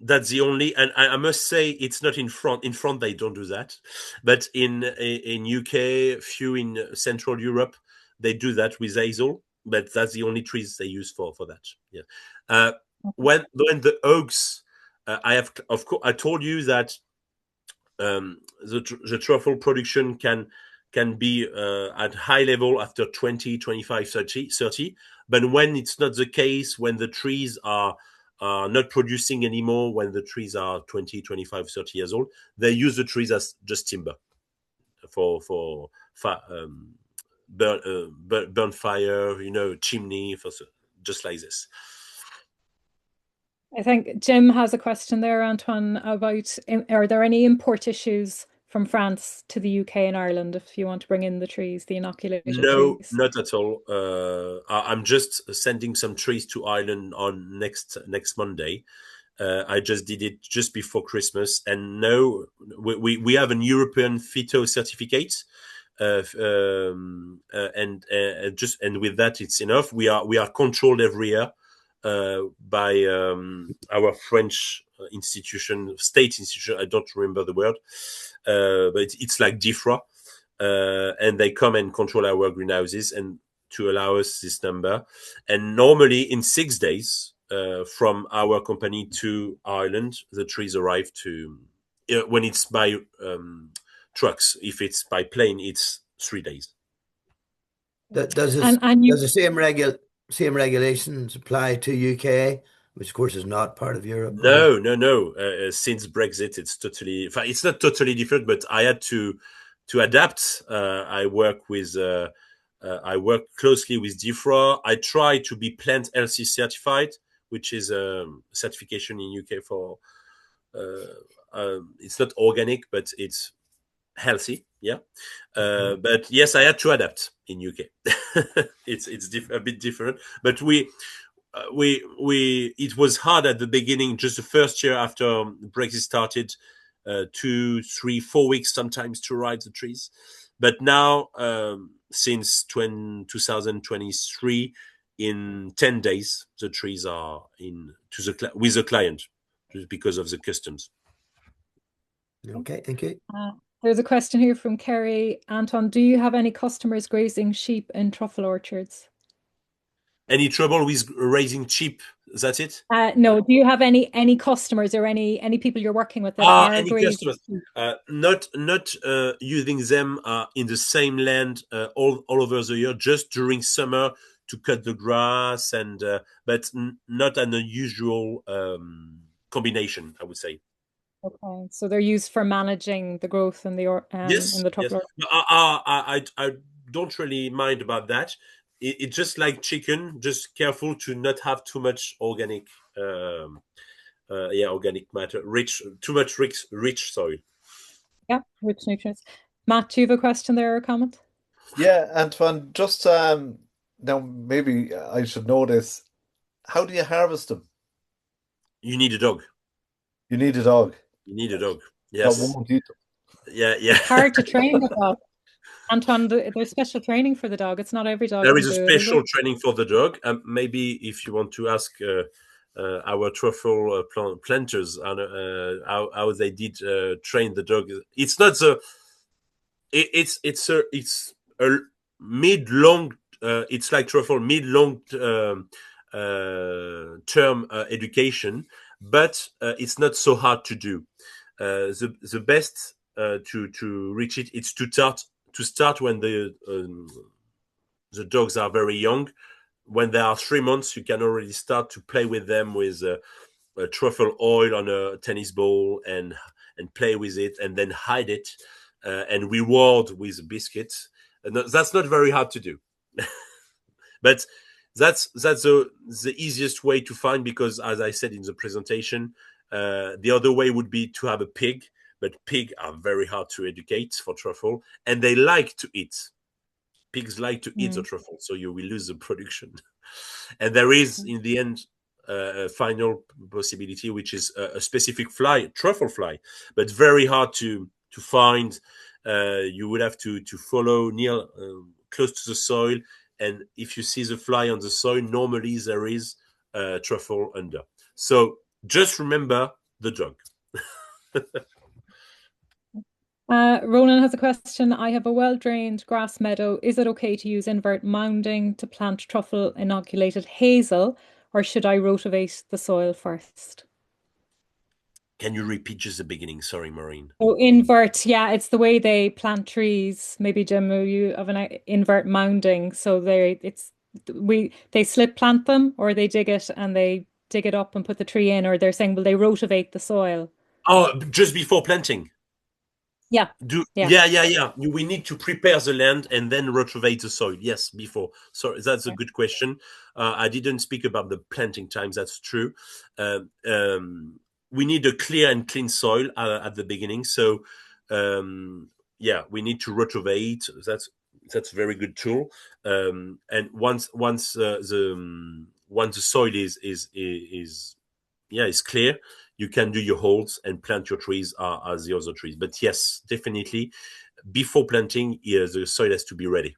that's the only, and I must say it's not in front. In front they don't do that, but in UK, few in Central Europe, they do that with hazel. But that's the only trees they use for that. Yeah. When the oaks, I told you that the truffle production can be at high level after 20, 25, 30. But when it's not the case, when the trees are not producing anymore, when the trees are 20, 25, 30 years old, they use the trees as just timber for burn fire, chimney, just like this. I think Jim has a question there, Antoine, about are there any import issues from France to the UK and Ireland if you want to bring in the trees, the inoculated trees? No, not at all. I'm just sending some trees to Ireland on next Monday. I just did it just before Christmas, and no, we have an European phyto certificate, and with that it's enough. We are controlled every year by our French state institution. I don't remember the word, but it's like DIFRA, and they come and control our greenhouses and to allow us this number. And normally in 6 days from our company to Ireland, the trees arrive to when it's by trucks. If it's by plane, it's 3 days. Does the same regulations apply to UK, which of course is not part of Europe? No. Since Brexit, it's not totally different, but I had to adapt. I work closely with DIFRA. I try to be plant healthy certified, which is a certification in UK for it's not organic, but it's healthy. Yeah. But yes, I had to adapt in UK. It's a bit different, but it was hard at the beginning, just the first year after Brexit started, 2, 3, 4 weeks sometimes to ride the trees. But now, since 2023, in 10 days, the trees are with the client because of the customs. Okay, thank you. There's a question here from Kerry. Antoine, do you have any customers grazing sheep in truffle orchards? Any trouble with raising sheep? Is that it? No. Do you have any customers or any people you're working with that are any grazing? Customers? Not using them in the same land all over the year, just during summer to cut the grass but not an unusual combination, I would say. Okay, so they're used for managing the growth in the in the truffle. Yes. I don't really mind about that. It's just like chicken, just careful to not have too much organic matter, too much rich soil. Yeah, rich nutrients. Matt, do you have a question there or a comment? Yeah, Antoine, just now maybe I should know this. How do you harvest them? You need a dog. You need a dog. You need a dog. Yes. That won't eat them. Yeah. It's hard to train the dog. Antoine, there's special training for the dog. It's not every dog. There is a special training for the dog. Maybe if you want to ask our truffle planters how they did train the dog, it's not it's a mid-long it's like truffle mid-long term education, but it's not so hard to do. The best to reach it, it's to start when the dogs are very young. When they are 3 months, you can already start to play with them with truffle oil on a tennis ball and play with it, and then hide it and reward with biscuits. And that's not very hard to do. But that's the easiest way to find, because as I said in the presentation, the other way would be to have a pig, but pig are very hard to educate for truffle, and they like to eat. Pigs like to eat the truffle, so you will lose the production. And there is, in the end, a final possibility, which is a specific fly, truffle fly, but very hard to find. You would have to follow near, close to the soil, and if you see the fly on the soil, normally there is truffle under. So just remember the dog. Ronan has a question. I have a well-drained grass meadow. Is it okay to use invert mounding to plant truffle-inoculated hazel, or should I rotivate the soil first? Can you repeat just the beginning? Sorry, Maureen. Oh, invert, yeah, it's the way they plant trees. Maybe, Jim, you have an invert mounding. So they slip plant them, or they dig it and they dig it up and put the tree in, or they're saying, will they rotivate the soil? Oh, just before planting. Yeah. Yeah. We need to prepare the land and then rotivate the soil. Yes, before. So that's a good question. I didn't speak about the planting time. That's true. We need a clear and clean soil at the beginning. So, we need to rotivate. That's a very good tool. And once the soil is clear, you can do your holes and plant your trees as the other trees. But yes, definitely, before planting, the soil has to be ready.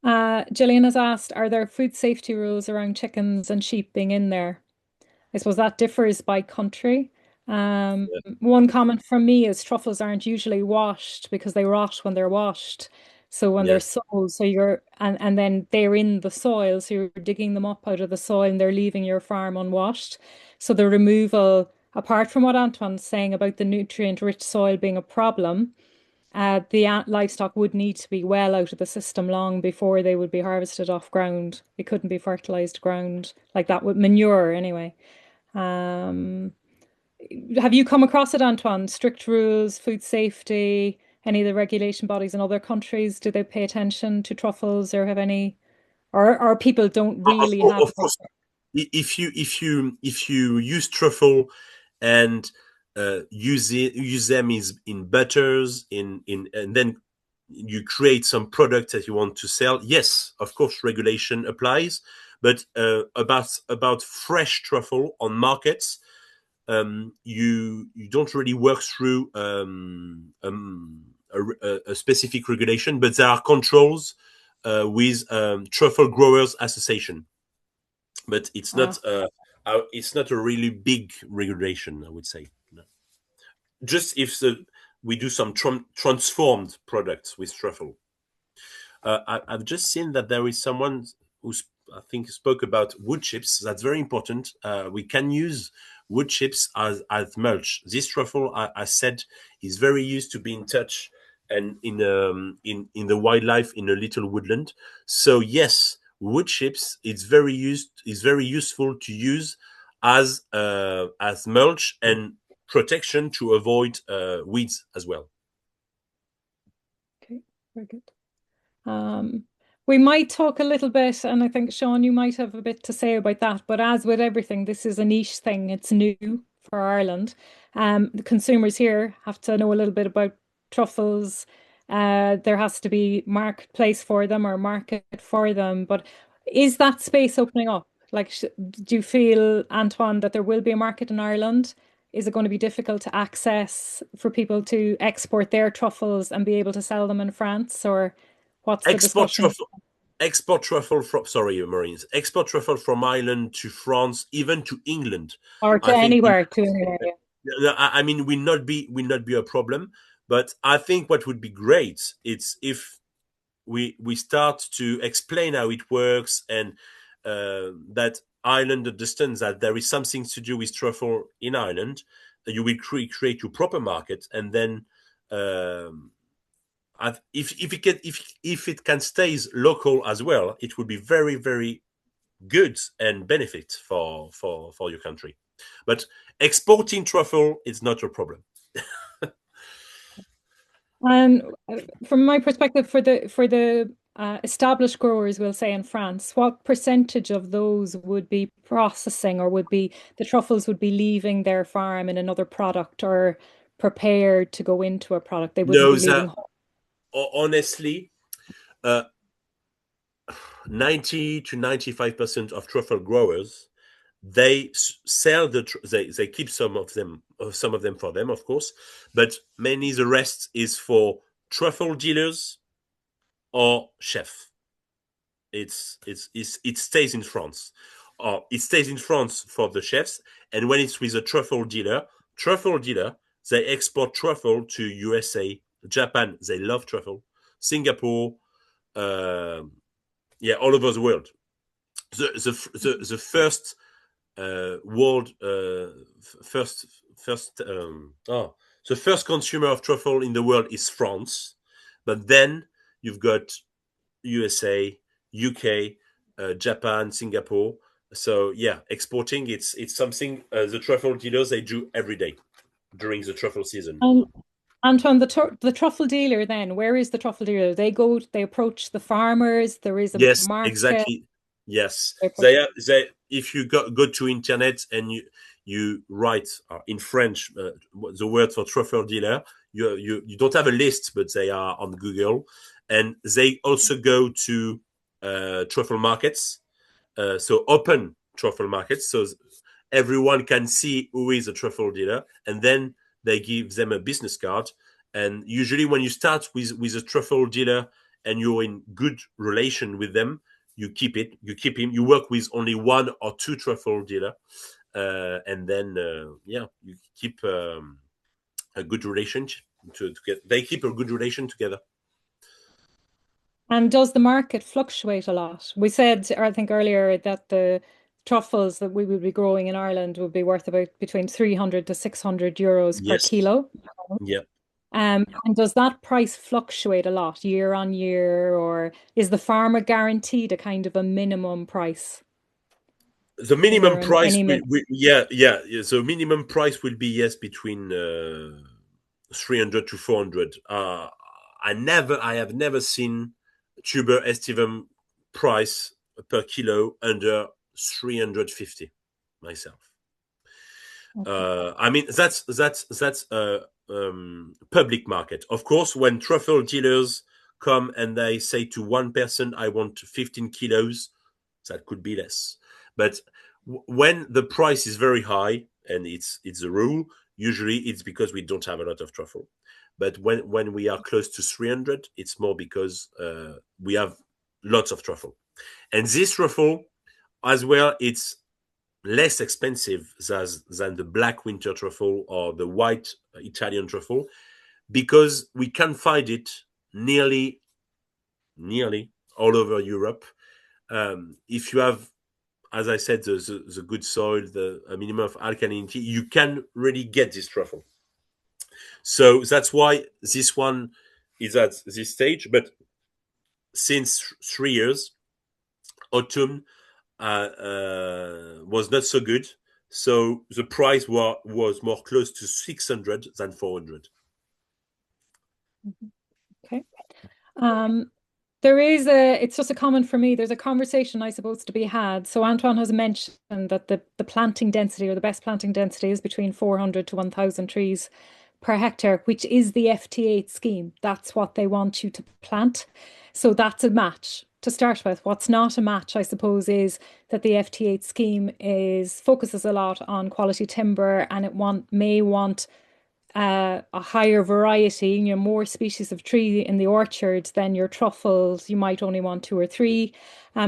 Gillian has asked, are there food safety rules around chickens and sheep being in there? I suppose that differs by country. One comment from me is truffles aren't usually washed because they rot when they're washed. So when they're sold, so and then they're in the soil, so you're digging them up out of the soil and they're leaving your farm unwashed. So the removal, apart from what Antoine's saying about the nutrient-rich soil being a problem, the livestock would need to be well out of the system long before they would be harvested off ground. It couldn't be fertilized ground like that with manure anyway. Have you come across it, Antoine? Strict rules, food safety, any of the regulation bodies in other countries? Do they pay attention to truffles or have any, or people don't really have? Of course, if you use truffle and use them in butters, and then you create some product that you want to sell, yes, of course, regulation applies. But about fresh truffle on markets, you don't really work through a specific regulation, but there are controls with Truffle Growers Association. But it's not a really big regulation, I would say. No. Just if we do some transformed products with truffle. I've just seen that there is someone who I think spoke about wood chips. That's very important. We can use wood chips as mulch. This truffle, I said, is very used to be in touch and in the wildlife in a little woodland. So yes, wood chips is very useful to use as mulch and protection to avoid weeds as well. Okay, very good. We might talk a little bit, and I think, Sean, you might have a bit to say about that, but as with everything, this is a niche thing. It's new for Ireland. The consumers here have to know a little bit about truffles. There has to be marketplace for them or market for them, but is that space opening up? Like, do you feel, Antoine, that there will be a market in Ireland? Is it going to be difficult to access for people to export their truffles and be able to sell them in France, or what's the discussion? Export truffle from Marines. Export truffle from Ireland to France, even to England, or to anywhere. I mean, will not be a problem. But I think what would be great is if we start to explain how it works, and that Ireland understands that there is something to do with truffle in Ireland, you will create your proper market, and then if it can stay local as well, it will be very, very good and benefit for your country. But exporting truffle is not a problem. And from my perspective, for the established growers, we'll say in France, what percentage of those would be processing, or would be the truffles would be leaving their farm in another product, or prepared to go into a product? They wouldn't be leaving. Honestly, 90 to 95% of truffle growers, they sell they keep some of them for them, of course, but mainly the rest is for truffle dealers or chef. It stays in France, or it stays in France for the chefs. And when it's with a truffle dealer, they export truffle to USA, Japan. They love truffle. Singapore, all over the world. The first the first consumer of truffle in the world is France, but then you've got USA, UK, Japan, Singapore. So exporting, it's something the truffle dealers, they do every day during the truffle season. Antoine, the truffle dealer, then, where is the truffle dealer? They approach the farmers. There is a market. Exactly. Yes, if you go to internet and you write in French the word for truffle dealer, you don't have a list, but they are on Google, and they also go to truffle markets, so open truffle markets, so everyone can see who is a truffle dealer, and then they give them a business card. And usually when you start with a truffle dealer and you're in good relation with them, you keep him. You work with only one or two truffle dealer, and then you keep a good relationship. They keep a good relation together. And does the market fluctuate a lot? We said, I think earlier, that the truffles that we would be growing in Ireland would be worth about between 300 to 600 euros per kilo. Yeah. And does that price fluctuate a lot year on year, or is the farmer guaranteed a kind of a minimum price? The minimum price, so minimum price will be between 300 to 400. I have never seen tuber aestivum price per kilo under 350 myself. Okay. I mean, that's public market. Of course, when truffle dealers come and they say to one person, I want 15 kilos, that could be less. But when the price is very high, and it's a rule, usually it's because we don't have a lot of truffle. But when we are close to 300, it's more because we have lots of truffle. And this truffle, as well, it's less expensive than the black winter truffle or the white Italian truffle, because we can find it nearly all over Europe. If you have, as I said, the good soil, a minimum of alkalinity, you can really get this truffle. So that's why this one is at this stage. But since 3 years, autumn was not so good. So the price was more close to 600 than 400. Okay. It's just a comment for me. There's a conversation, I suppose, to be had. So Antoine has mentioned that the planting density, or the best planting density, is between 400 to 1,000 trees per hectare, which is the FT8 scheme. That's what they want you to plant. So that's a match to start with. What's not a match, I suppose, is that the FT8 scheme focuses a lot on quality timber, and it may want a higher variety, more species of tree in the orchards than your truffles. You might only want 2 or 3.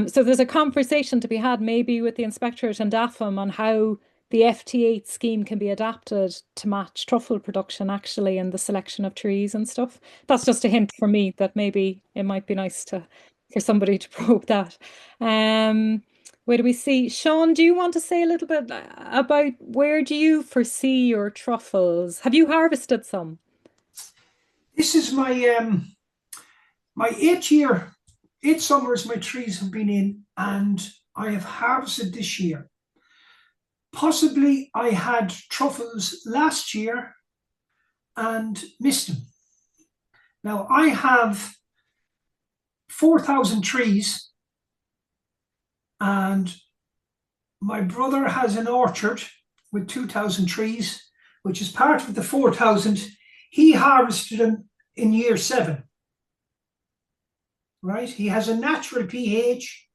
So there's a conversation to be had maybe with the inspectorate and DAFM on how the FT8 scheme can be adapted to match truffle production actually in the selection of trees and stuff. That's just a hint for me that maybe it might be nice for somebody to probe that. Where do we see? Sean, do you want to say a little bit about where do you foresee your truffles? Have you harvested some? This is my my 8 summers my trees have been in, and I have harvested this year. Possibly I had truffles last year and missed them. Now I have 4,000 trees, and my brother has an orchard with 2,000 trees, which is part of the 4,000. He harvested them in year 7. Right? He has a natural pH.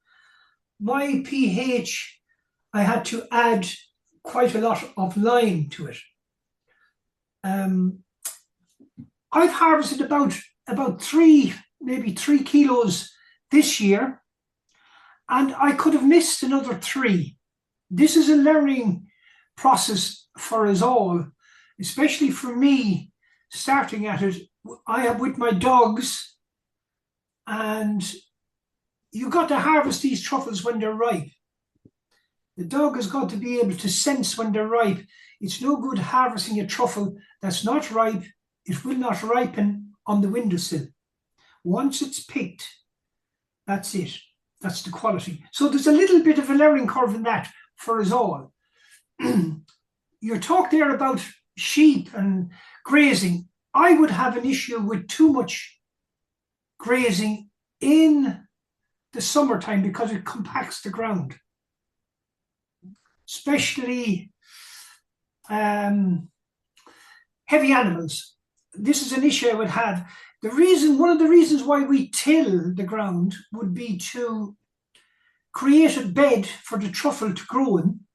My pH, I had to add quite a lot of lime to it. I've harvested about 3, maybe 3 kilos this year, and I could have missed another 3. This is a learning process for us all, especially for me starting at it. I am with my dogs, and you've got to harvest these truffles when they're ripe. The dog has got to be able to sense when they're ripe. It's no good harvesting a truffle that's not ripe. It will not ripen on the windowsill. Once it's picked, that's it. That's the quality. So there's a little bit of a learning curve in that for us all. Your talk there about sheep and grazing, I would have an issue with too much grazing in the summertime because it compacts the ground, especially heavy animals. This is an issue I would have. One of the reasons why we till the ground would be to create a bed for the truffle to grow in,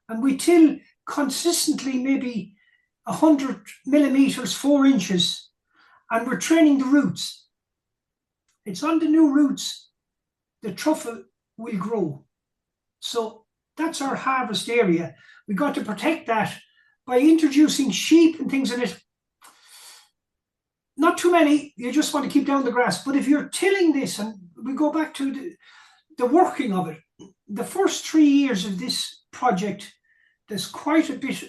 and we till consistently maybe 100 millimeters, 4 inches, and we're training the roots. It's on the new roots the truffle will grow. So that's our harvest area. We got to protect that by introducing sheep and things in it. Not too many, you just want to keep down the grass. But if you're tilling this, and we go back to the working of it, the first 3 years of this project, there's quite a bit,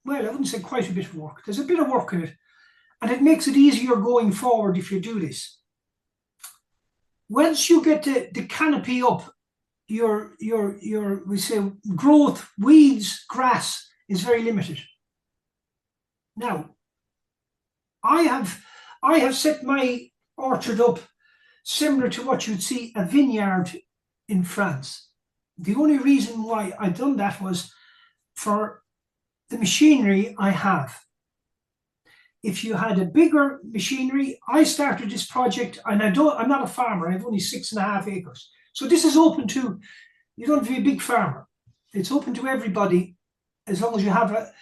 well, I wouldn't say quite a bit of work. There's a bit of work in it, and it makes it easier going forward if you do this. Once you get the canopy up, your we say growth, weeds, grass is very limited. Now, I have set my orchard up similar to what you'd see a vineyard in France. The only reason why I've done that was for the machinery I have. If you had a bigger machinery, I started this project, and I'm not a farmer. I have only 6.5 acres. So this is open to, you don't have to be a big farmer. It's open to everybody, as long as you have a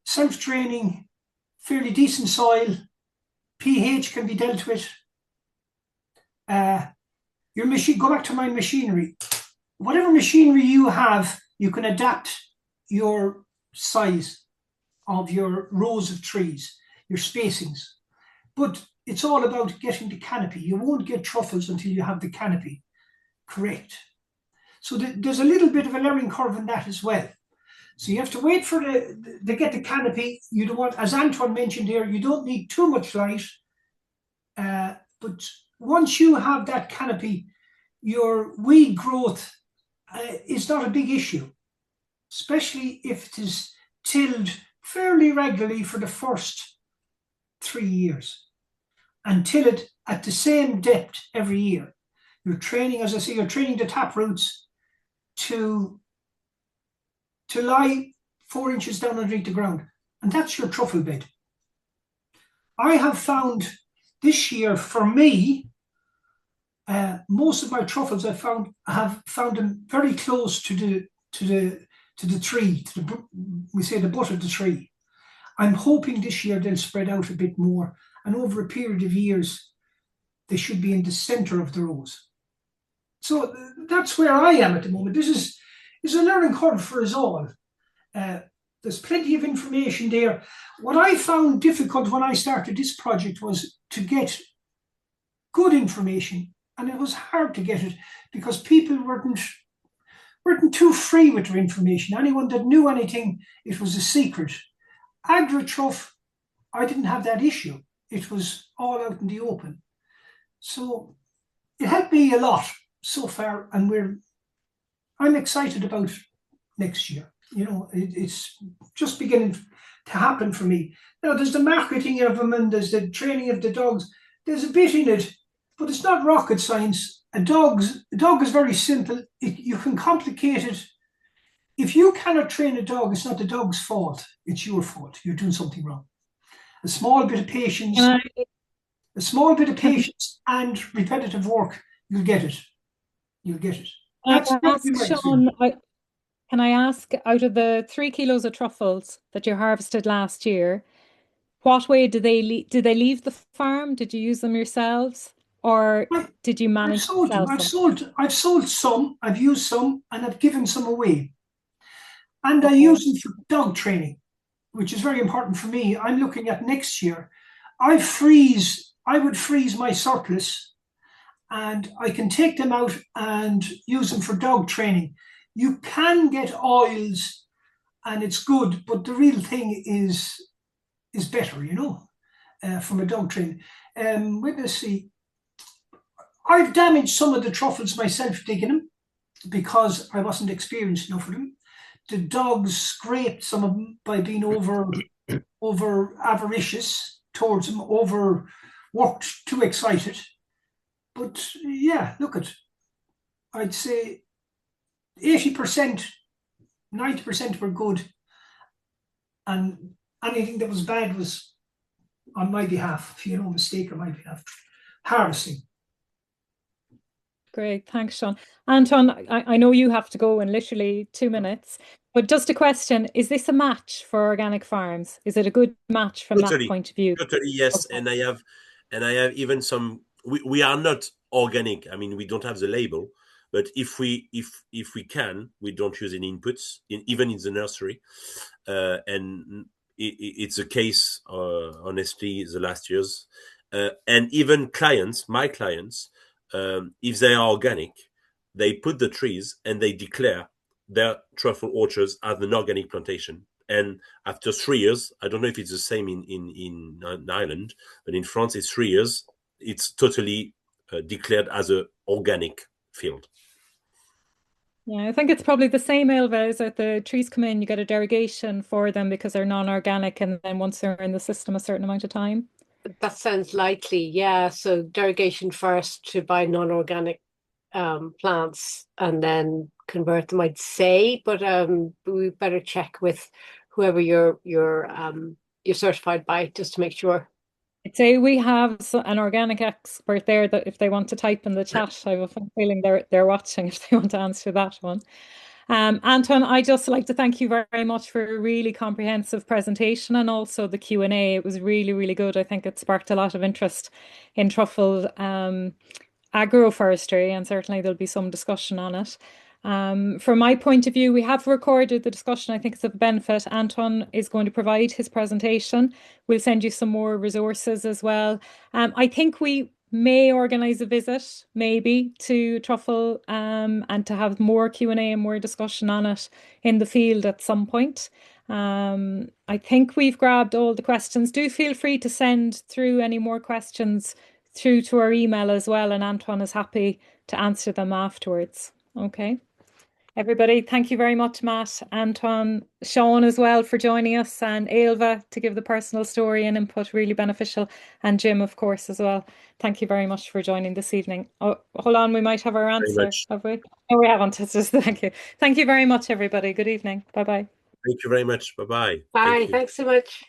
self-draining, fairly decent soil. pH can be dealt with. Your machine, go back to my machinery. Whatever machinery you have, you can adapt your size of your rows of trees, your spacings. But it's all about getting the canopy. You won't get truffles until you have the canopy correct. So there's a little bit of a learning curve in that as well. So you have to wait for to get the canopy. You don't want, as Antoine mentioned here, you don't need too much light. But once you have that canopy, your weed growth is not a big issue, especially if it is tilled fairly regularly for the first 3 years, and till it at the same depth every year. You're training, as I say, you're training the tap roots to lie 4 inches down underneath the ground, and that's your truffle bed. I have found this year, for me, most of my truffles have found them very close to the tree, we say the butt of the tree. I'm hoping this year they'll spread out a bit more, and over a period of years, they should be in the center of the rows. So that's where I am at the moment. This is a learning curve for us all. There's plenty of information there. What I found difficult when I started this project was to get good information, and it was hard to get it because people weren't too free with their information. Anyone that knew anything, it was a secret. Agri-Truffe, I didn't have that issue. It was all out in the open. So it helped me a lot so far, and I'm excited about next year. You know, it's just beginning to happen for me. Now, there's the marketing of them and there's the training of the dogs. There's a bit in it, but it's not rocket science. A dog is very simple. You can complicate it. If you cannot train a dog, it's not the dog's fault. It's your fault. You're doing something wrong. A small bit of patience, and repetitive work, you'll get it. You'll get it. Sean, can I ask, out of the 3 kilos of truffles that you harvested last year, what way did they leave the farm? Did you use them yourselves, or did you manage to sell some? I've sold some, I've used some, and I've given some away. And I use them for dog training, which is very important for me. I'm looking at next year. I would freeze my surplus, and I can take them out and use them for dog training. You can get oils, and it's good, but the real thing is better, you know, from a dog training. Let's see. I've damaged some of the truffles myself digging them because I wasn't experienced enough with them. The dogs scraped some of them by being over avaricious towards them, overworked, too excited. But yeah, I'd say 80%, 90% were good, and anything that was bad was on my behalf, you know, mistake on my behalf. Harvesting. Great, thanks, Sean. Anton, I know you have to go in literally 2 minutes, but just a question: is this a match for organic farms? Is it a good match from that point of view? Totally, yes. Okay. And I have even some. We are not organic. I mean, we don't have the label, but if we can, we don't use any inputs, even in the nursery, and it's a case, honestly, the last years, and even my clients. If they are organic, they put the trees and they declare their truffle orchards as an organic plantation. And after 3 years, I don't know if it's the same in Ireland, but in France, it's 3 years. It's totally declared as an organic field. Yeah, I think it's probably the same, Ailbhe, is that the trees come in, you get a derogation for them because they're non-organic, and then once they're in the system a certain amount of time. That sounds likely, yeah. So derogation first to buy non-organic plants and then convert them, I'd say. But we better check with whoever you're certified by, just to make sure. I'd say we have an organic expert there that if they want to type in the chat, I have a feeling they're watching if they want to answer that one. Antoine, I'd just like to thank you very much for a really comprehensive presentation and also the Q&A. It was really, really good. I think it sparked a lot of interest in truffle agroforestry, and certainly there'll be some discussion on it. From my point of view, we have recorded the discussion. I think it's of benefit. Antoine is going to provide his presentation. We'll send you some more resources as well. I think we may organise a visit, maybe, to truffle and to have more Q&A and more discussion on it in the field at some point. I think we've grabbed all the questions. Do feel free to send through any more questions through to our email as well, and Antoine is happy to answer them afterwards. Okay. Everybody, thank you very much, Matt, Antoine, Sean as well for joining us, and Ailbhe to give the personal story and input, really beneficial, and Jim, of course, as well. Thank you very much for joining this evening. Oh, hold on, we might have our answer, have we? No, we haven't. It's just thank you. Thank you very much, everybody. Good evening. Bye-bye. Thank you very much. Bye-bye. Bye. Thanks so much.